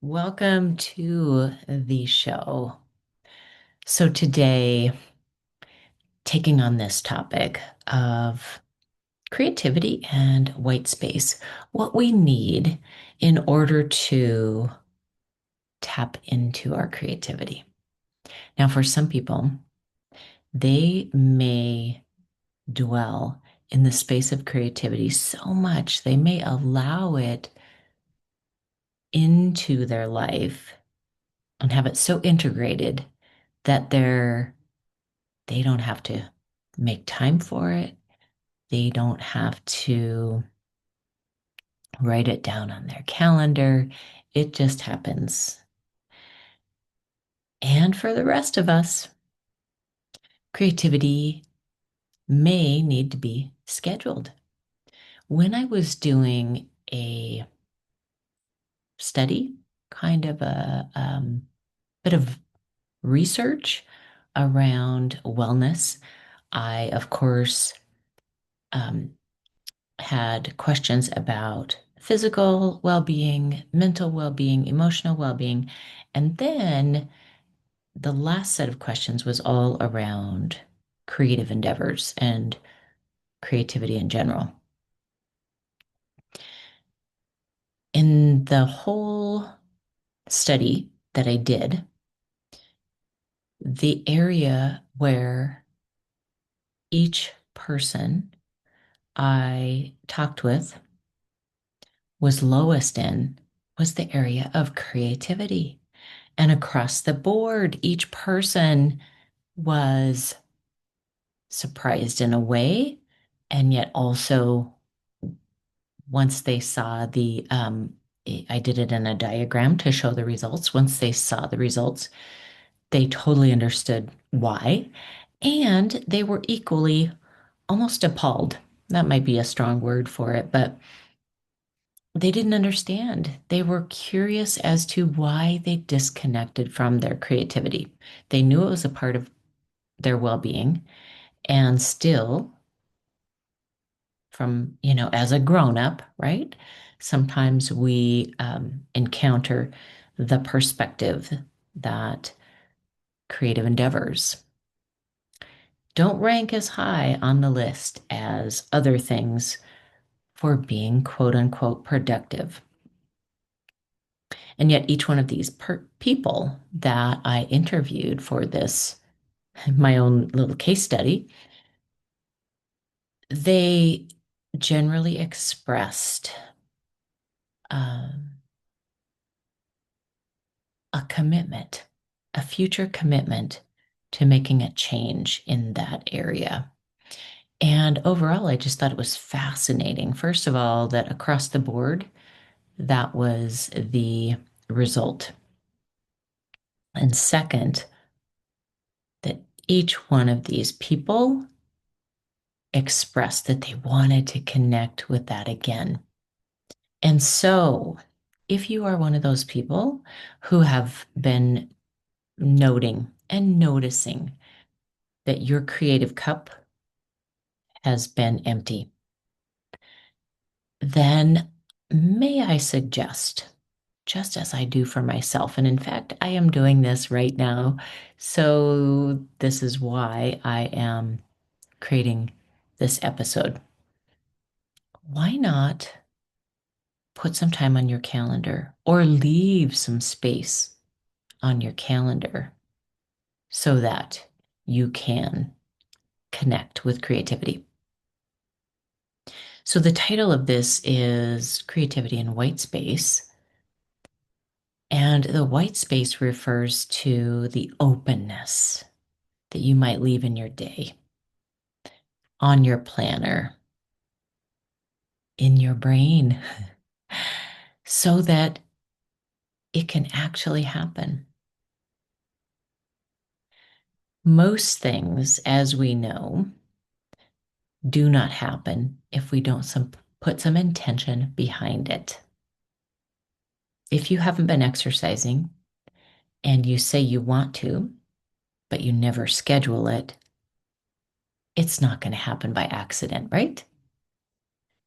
Welcome to the show. So, today, taking on this topic of creativity and white space, what we need in order to tap into our creativity. Now, for some people, they may dwell in the space of creativity so much, they may allow it into their life and have it so integrated that they don't have to make time for it. They don't have to write it down on their calendar. It just happens. And for the rest of us, creativity may need to be scheduled. When I was doing a study, kind of a bit of research around wellness, I, of course, um, had questions about physical well-being, mental well-being, emotional well-being. And then the last set of questions was all around creative endeavors and creativity in general. In the whole study that I did, the area where each person I talked with was lowest in was the area of creativity. And across the board, each person was surprised in a way, and yet also once they saw I did it in a diagram to show the results. Once they saw the results, they totally understood why, and they were equally almost appalled. That might be a strong word for it, but they didn't understand. They were curious as to why they disconnected from their creativity. They knew it was a part of their well-being, and still, as a grown-up, right? Sometimes we encounter the perspective that creative endeavors don't rank as high on the list as other things for being quote unquote productive. And yet, each one of these people that I interviewed for this, my own little case study, they generally expressed um, a commitment, a future commitment to making a change in that area. And overall, I just thought it was fascinating. First of all, that across the board, that was the result. And second, that each one of these people expressed that they wanted to connect with that again. And so, if you are one of those people who have been noting and noticing that your creative cup has been empty, then may I suggest, just as I do for myself, and in fact, I am doing this right now. So, this is why I am creating this episode. Why not put some time on your calendar or leave some space on your calendar so that you can connect with creativity? So, the title of this is Creativity in White Space. And the white space refers to the openness that you might leave in your day, on your planner, in your brain, so that it can actually happen. Most things, as we know, do not happen if we don't put some intention behind it. If you haven't been exercising and you say you want to, but you never schedule it, it's not going to happen by accident, right?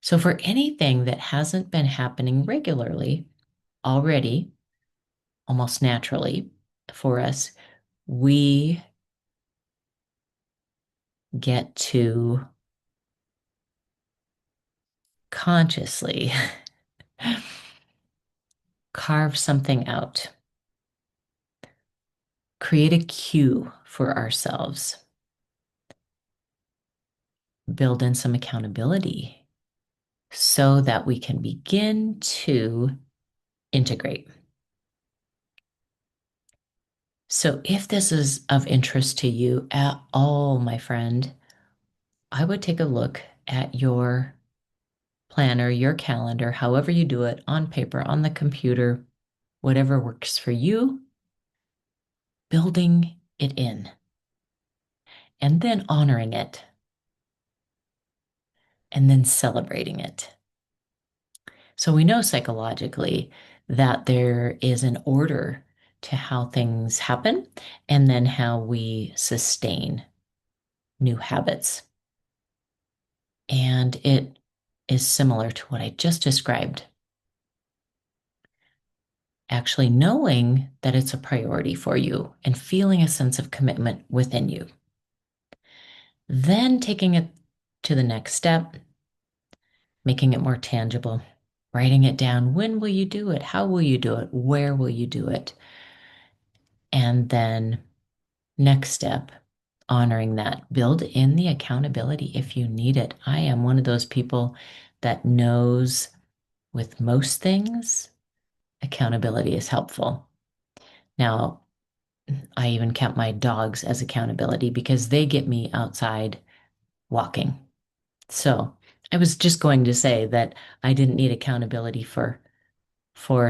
So, for anything that hasn't been happening regularly already, almost naturally for us, we get to consciously carve something out, create a cue for ourselves, build in some accountability so that we can begin to integrate. So, if this is of interest to you at all, my friend, I would take a look at your planner, your calendar, however you do it, on paper, on the computer, whatever works for you, building it in and then honoring it and then celebrating it. So we know psychologically that there is an order to how things happen and then how we sustain new habits. And it is similar to what I just described. Actually knowing that it's a priority for you and feeling a sense of commitment within you. Then taking it to the next step, making it more tangible, writing it down. When will you do it? How will you do it? Where will you do it? And then next step, honoring that. Build in the accountability if you need it. I am one of those people that knows with most things, accountability is helpful. Now, I even count my dogs as accountability because they get me outside walking. So I was just going to say that I didn't need accountability for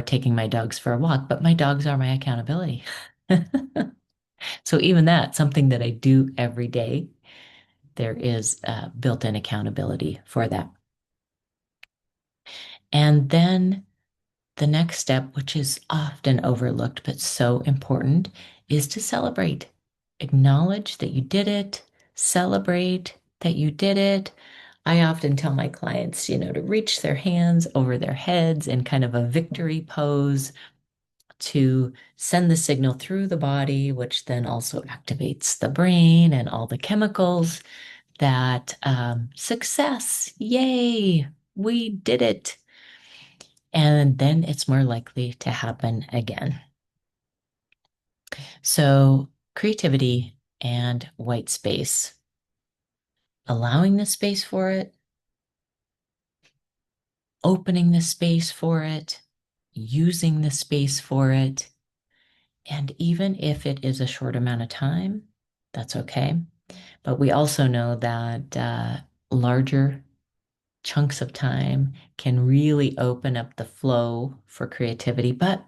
taking my dogs for a walk, but my dogs are my accountability. So even that, something that I do every day, there is built-in accountability for that. And then the next step, which is often overlooked but so important, is to celebrate. Acknowledge that you did it, celebrate that you did it. I often tell my clients, to reach their hands over their heads in kind of a victory pose to send the signal through the body, which then also activates the brain and all the chemicals that success, yay, we did it. And then it's more likely to happen again. So, creativity and white space, allowing the space for it, opening the space for it, using the space for it. And even if it is a short amount of time, that's okay. But we also know that larger chunks of time can really open up the flow for creativity. But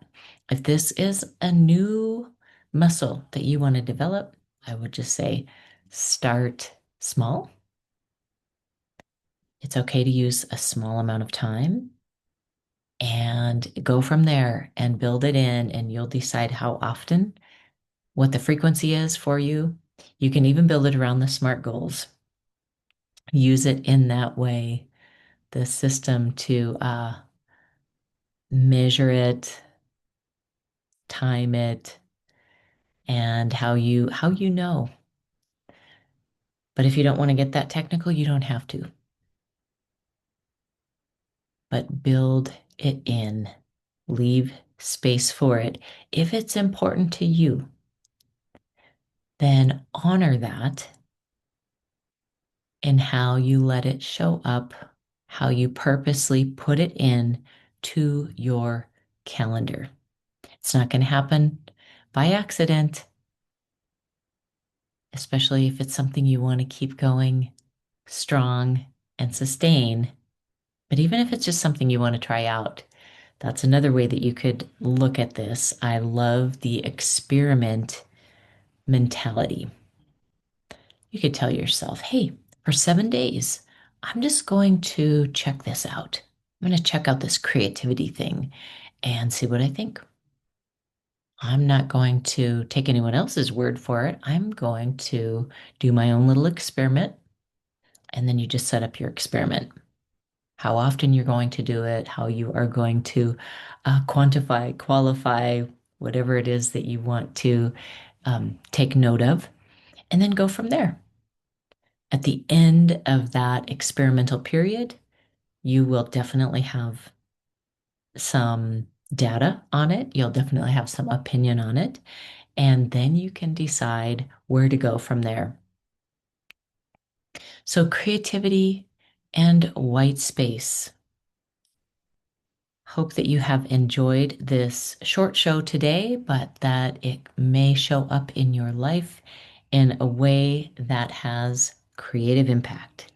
if this is a new muscle that you want to develop, I would just say start small. It's okay to use a small amount of time and go from there and build it in, and you'll decide how often, what the frequency is for you. You can even build it around the SMART goals. Use it in that way, the system to measure it, time it, and how you know. But if you don't want to get that technical, you don't have to. But build it in. Leave space for it. If it's important to you, then honor that in how you let it show up, how you purposely put it in to your calendar. It's not going to happen by accident, especially if it's something you want to keep going strong and sustain. But even if it's just something you want to try out, that's another way that you could look at this. I love the experiment mentality. You could tell yourself, hey, for 7 days, I'm just going to check this out. I'm going to check out this creativity thing and see what I think. I'm not going to take anyone else's word for it. I'm going to do my own little experiment. And then you just set up your experiment. How often you're going to do it, how you are going to quantify, qualify, whatever it is that you want to take note of, and then go from there. At the end of that experimental period, you will definitely have some data on it. You'll definitely have some opinion on it. And then you can decide where to go from there. So, creativity and white space. Hope that you have enjoyed this short show today, but that it may show up in your life in a way that has creative impact.